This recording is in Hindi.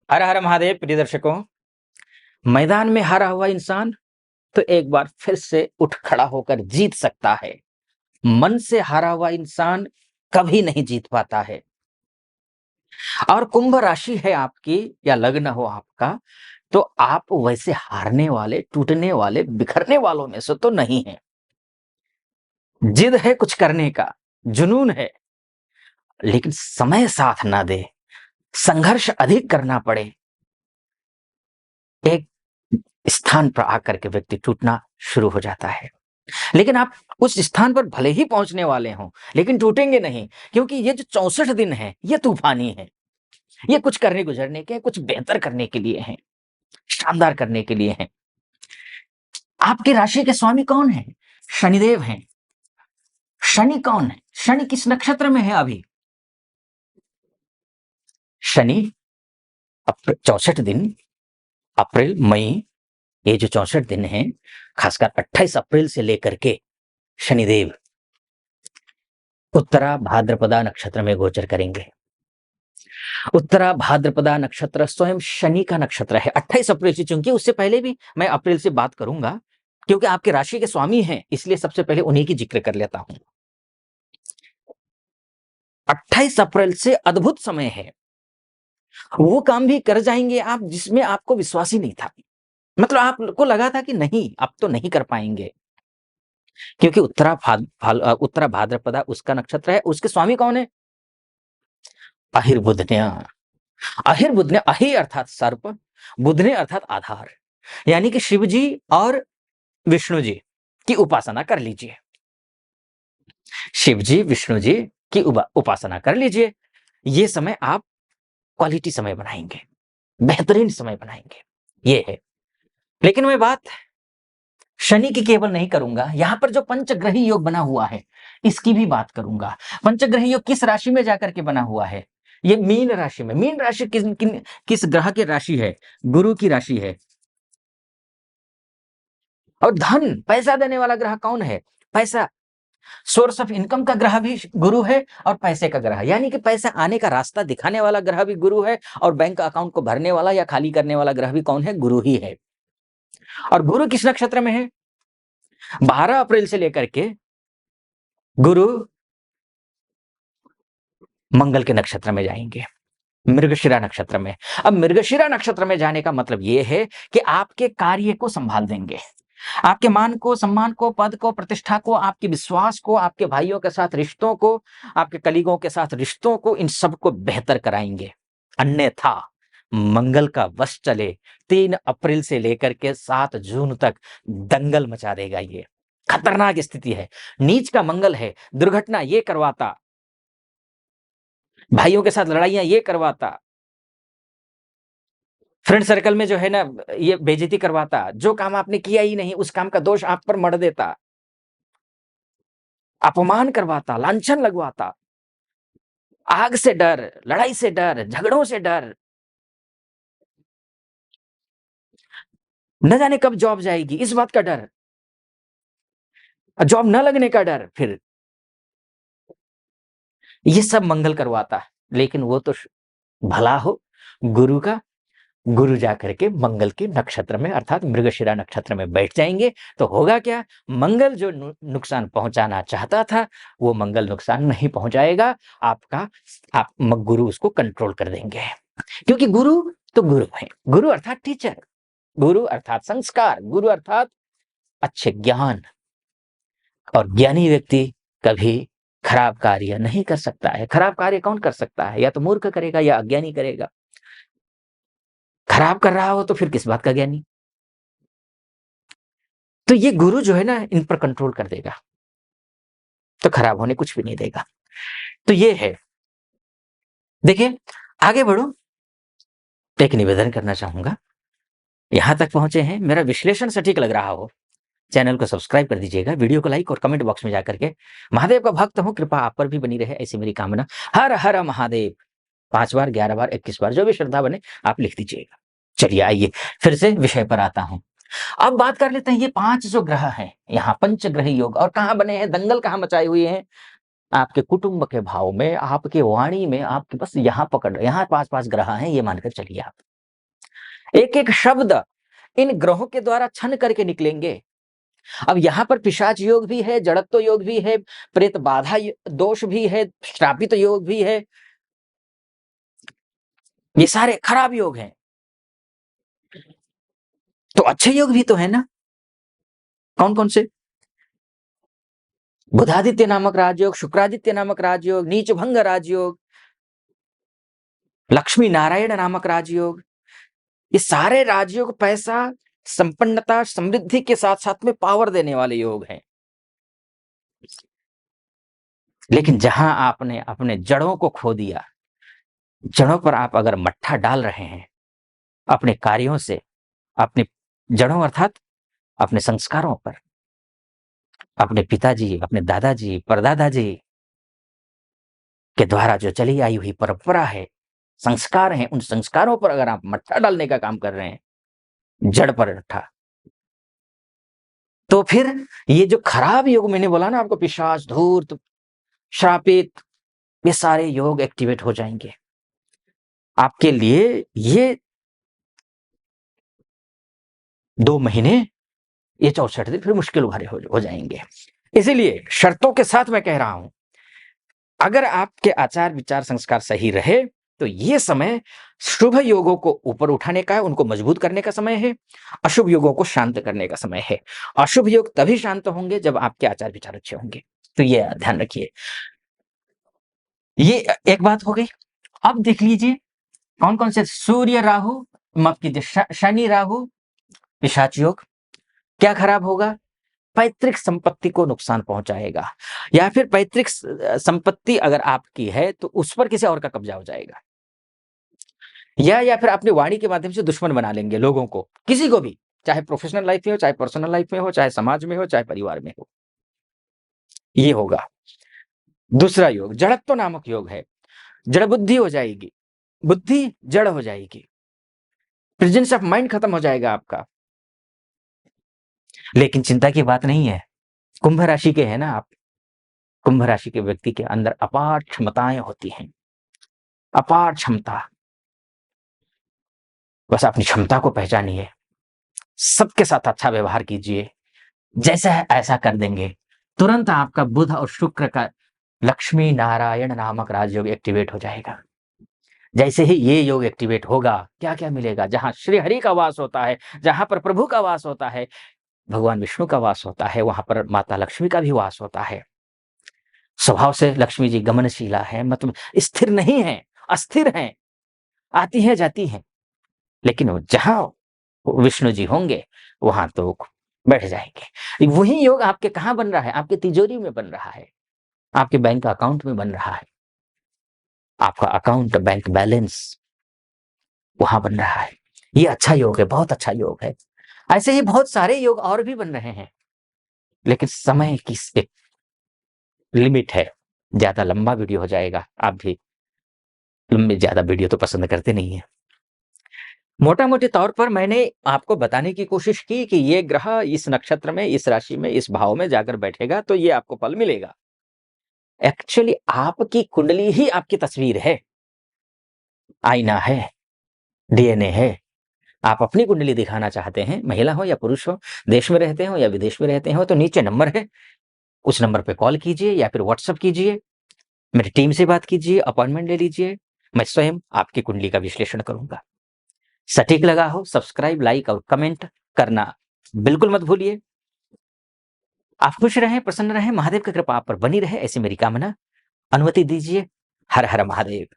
हर हर महादेव प्रिय दर्शकों। मैदान में हारा हुआ इंसान तो एक बार फिर से उठ खड़ा होकर जीत सकता है। मन से हारा हुआ इंसान कभी नहीं जीत पाता है। और कुंभ राशि है आपकी या लग्न हो आपका, तो आप वैसे हारने वाले, टूटने वाले, बिखरने वालों में से तो नहीं है। जिद है कुछ करने का, जुनून है, लेकिन समय साथ ना दे, संघर्ष अधिक करना पड़े, एक स्थान पर आकर के व्यक्ति टूटना शुरू हो जाता है। लेकिन आप उस स्थान पर भले ही पहुंचने वाले हों, लेकिन टूटेंगे नहीं, क्योंकि ये जो 64 दिन है, ये तूफानी है। ये कुछ करने गुजरने के, कुछ बेहतर करने के लिए हैं, शानदार करने के लिए हैं। आपकी राशि के स्वामी कौन है? शनिदेव हैं। शनि कौन है? शनि किस नक्षत्र में है अभी? शनि 64 दिन, अप्रैल मई, ये जो 64 दिन है, खासकर 28 अप्रैल से लेकर के शनिदेव उत्तरा भाद्रपदा नक्षत्र में गोचर करेंगे। उत्तरा भाद्रपदा नक्षत्र स्वयं शनि का नक्षत्र है। 28 अप्रैल से, चूंकि उससे पहले भी मैं अप्रैल से बात करूंगा, क्योंकि आपके राशि के स्वामी हैं, इसलिए सबसे पहले उन्हीं की जिक्र कर लेता हूं। 28 अप्रैल से अद्भुत समय है। वो काम भी कर जाएंगे आप जिसमें आपको विश्वास ही नहीं था। मतलब आपको लगा था कि नहीं, अब तो नहीं कर पाएंगे, क्योंकि उत्तरा भाद्रपदा उसका नक्षत्र है। उसके स्वामी कौन है? अहिर्बुधन्य। अहिर्बुधन्य, अहि अर्थात सर्प, बुधने अर्थात आधार, यानी कि शिव जी और विष्णु जी की उपासना कर लीजिए। शिव जी, विष्णु जी की उपासना कर लीजिए। ये समय आप क्वालिटी समय बनाएंगे, बेहतरीन समय बनाएंगे, ये है। लेकिन मैं बात शनि की केवल नहीं करूंगा, यहां पर जो पंचग्रही योग बना हुआ है इसकी भी बात करूंगा। पंचग्रही योग किस राशि में जाकर के बना हुआ है? ये मीन राशि में। मीन राशि किस ग्रह की राशि है? गुरु की राशि है। और धन, पैसा देने वाला ग्रह कौन है? पैसा, सोर्स ऑफ इनकम का ग्रह भी गुरु है, और पैसे का ग्रह, यानी कि पैसा आने का रास्ता दिखाने वाला ग्रह भी गुरु है, और बैंक अकाउंट को भरने वाला या खाली करने वाला ग्रह भी कौन है? गुरु ही है। और गुरु किस नक्षत्र में है? 12 अप्रैल से लेकर के गुरु मंगल के नक्षत्र में जाएंगे, मृगशिरा नक्षत्र में। अब मृगशिरा नक्षत्र में जाने का मतलब यह है कि आपके कार्य को संभाल देंगे, आपके मान को, सम्मान को, पद को, प्रतिष्ठा को, आपके विश्वास को, आपके भाइयों के साथ रिश्तों को, आपके कलीगों के साथ रिश्तों को, इन सब को बेहतर कराएंगे। अन्यथा मंगल का वश चले 3 अप्रैल से लेकर के 7 जून तक दंगल मचा देगा। ये खतरनाक स्थिति है। नीच का मंगल है, दुर्घटना ये करवाता, भाइयों के साथ लड़ाइयां ये करवाता, फ्रेंड सर्कल में जो है ना, ये बेइज्जती करवाता, जो काम आपने किया ही नहीं उस काम का दोष आप पर मढ़ देता, अपमान करवाता, लांछन लगवाता, आग से डर, लड़ाई से डर, झगड़ों से डर, न जाने कब जॉब जाएगी इस बात का डर, जॉब न लगने का डर, फिर ये सब मंगल करवाता है। लेकिन वो तो भला हो गुरु का, गुरु जाकर के मंगल के नक्षत्र में अर्थात मृगशिरा नक्षत्र में बैठ जाएंगे, तो होगा क्या? मंगल जो नुकसान पहुंचाना चाहता था वो मंगल नुकसान नहीं पहुंचाएगा आपका। आप गुरु उसको कंट्रोल कर देंगे, क्योंकि गुरु तो गुरु है। गुरु अर्थात टीचर, गुरु अर्थात संस्कार, गुरु अर्थात अच्छे ज्ञान। और ज्ञानी व्यक्ति कभी खराब कार्य नहीं कर सकता है। खराब कार्य कौन कर सकता है? या तो मूर्ख करेगा या अज्ञानी करेगा। खराब कर रहा हो तो फिर किस बात का ज्ञानी? तो ये गुरु जो है ना, इन पर कंट्रोल कर देगा, तो खराब होने कुछ भी नहीं देगा। तो ये है। देखिए, आगे बढ़ो, एक निवेदन करना चाहूंगा। यहां तक पहुंचे हैं, मेरा विश्लेषण सटीक लग रहा हो, चैनल को सब्सक्राइब कर दीजिएगा, वीडियो को लाइक और कमेंट बॉक्स में जाकर के महादेव का भक्त हूं, कृपा आप पर भी बनी रहे, ऐसी मेरी कामना। हर हर महादेव 5 बार, 11 बार, 21 बार, जो भी श्रद्धा बने आप लिख दीजिएगा। चलिए आइए फिर से विषय पर आता हूं। अब बात कर लेते हैं, ये 5 जो ग्रह हैं, यहाँ पंचग्रही योग, और कहाँ बने हैं, दंगल कहाँ मचाए हुए हैं? आपके कुटुंब के भाव में, आपके वाणी में, आपके बस यहाँ पकड़, यहाँ 5-5 ग्रह हैं, ये मानकर चलिए आप। एक एक शब्द इन ग्रहों के द्वारा छन करके निकलेंगे। अब यहां पर पिशाच योग भी है, जड़त्व योग भी है, प्रेत बाधा दोष भी है, श्रापित योग भी है। ये सारे खराब योग हैं। तो अच्छे योग भी तो है ना। कौन कौन से? बुधादित्य नामक राजयोग, शुक्रादित्य नामक राजयोग, नीच भंग राजयोग, लक्ष्मी नारायण नामक राजयोग। ये सारे राजयोग पैसा, संपन्नता, समृद्धि के साथ साथ में पावर देने वाले योग हैं। लेकिन जहां आपने अपने जड़ों को खो दिया, जड़ों पर आप अगर मट्ठा डाल रहे हैं अपने कार्यों से, अपने जड़ों अर्थात अपने संस्कारों पर, अपने पिताजी, अपने दादाजी, परदादाजी के द्वारा जो चली आई हुई परंपरा है, संस्कार हैं, उन संस्कारों पर अगर आप मट्ठा डालने का काम कर रहे हैं, जड़ पर मट्ठा, तो फिर ये जो खराब योग मैंने बोला ना आपको, पिशाच, धूर्त, श्रापित, ये सारे योग एक्टिवेट हो जाएंगे आपके लिए। ये 2 महीने, ये 64 दिन फिर मुश्किल भरे हो जाएंगे। इसीलिए शर्तों के साथ मैं कह रहा हूं, अगर आपके आचार विचार संस्कार सही रहे तो ये समय शुभ योगों को ऊपर उठाने का है, उनको मजबूत करने का समय है, अशुभ योगों को शांत करने का समय है। अशुभ योग तभी शांत होंगे जब आपके आचार विचार अच्छे होंगे। तो ये ध्यान रखिए। ये एक बात हो गई। अब देख लीजिए कौन कौन से सूर्य राहु, माफ कीजिए, शनि राहु पिशाच योग। क्या खराब होगा? पैतृक संपत्ति को नुकसान पहुंचाएगा, या फिर पैतृक संपत्ति अगर आपकी है तो उस पर किसी और का कब्जा हो जाएगा, या फिर अपनी वाणी के माध्यम से दुश्मन बना लेंगे लोगों को, किसी को भी, चाहे प्रोफेशनल लाइफ में हो, चाहे पर्सनल लाइफ में हो, चाहे समाज में हो, चाहे परिवार में हो। ये होगा। दूसरा योग जड़त्व नामक योग है। जड़ बुद्धि हो जाएगी, बुद्धि जड़ हो जाएगी, प्रेजेंस ऑफ माइंड खत्म हो जाएगा आपका। लेकिन चिंता की बात नहीं है, कुंभ राशि के हैं ना आप। कुंभ राशि के व्यक्ति के अंदर अपार क्षमताएं होती हैं, अपार क्षमता। बस अपनी क्षमता को पहचानिए, सबके साथ अच्छा व्यवहार कीजिए, जैसा है ऐसा कर देंगे, तुरंत आपका बुध और शुक्र का लक्ष्मी नारायण नामक राजयोग एक्टिवेट हो जाएगा। जैसे ही ये योग एक्टिवेट होगा, क्या क्या मिलेगा? जहां श्री हरि का वास होता है, जहां पर प्रभु का वास होता है, भगवान विष्णु का वास होता है, वहां पर माता लक्ष्मी का भी वास होता है। स्वभाव से लक्ष्मी जी गमनशीला है, मतलब स्थिर नहीं है, अस्थिर हैं, आती हैं जाती हैं। लेकिन जहां विष्णु जी होंगे वहां तो बैठ जाएंगे। वही योग आपके कहां बन रहा है? आपके तिजोरी में बन रहा है, आपके बैंक अकाउंट में बन रहा है, आपका अकाउंट बैंक बैलेंस वहां बन रहा है। ये अच्छा योग है, बहुत अच्छा योग है। ऐसे ही बहुत सारे योग और भी बन रहे हैं, लेकिन समय की एक लिमिट है। ज्यादा लंबा वीडियो हो जाएगा, आप भी लंबे ज्यादा वीडियो तो पसंद करते नहीं है। मोटा मोटे तौर पर मैंने आपको बताने की कोशिश की कि ये ग्रह इस नक्षत्र में, इस राशि में, इस भाव में जाकर बैठेगा तो ये आपको फल मिलेगा। एक्चुअली आपकी कुंडली ही आपकी तस्वीर है, आईना है, डीएनए है। आप अपनी कुंडली दिखाना चाहते हैं, महिला हो या पुरुष हो, देश में रहते हो या विदेश में रहते हो, तो नीचे नंबर है, उस नंबर पे कॉल कीजिए या फिर व्हाट्सएप कीजिए, मेरी टीम से बात कीजिए, अपॉइंटमेंट ले लीजिए, मैं स्वयं आपकी कुंडली का विश्लेषण करूंगा। सटीक लगा हो सब्सक्राइब, लाइक और कमेंट करना बिल्कुल मत भूलिए। आप खुश रहें, प्रसन्न रहें, महादेव की कृपा आप पर बनी रहे, ऐसी मेरी कामना। अनुमति दीजिए। हर हर महादेव।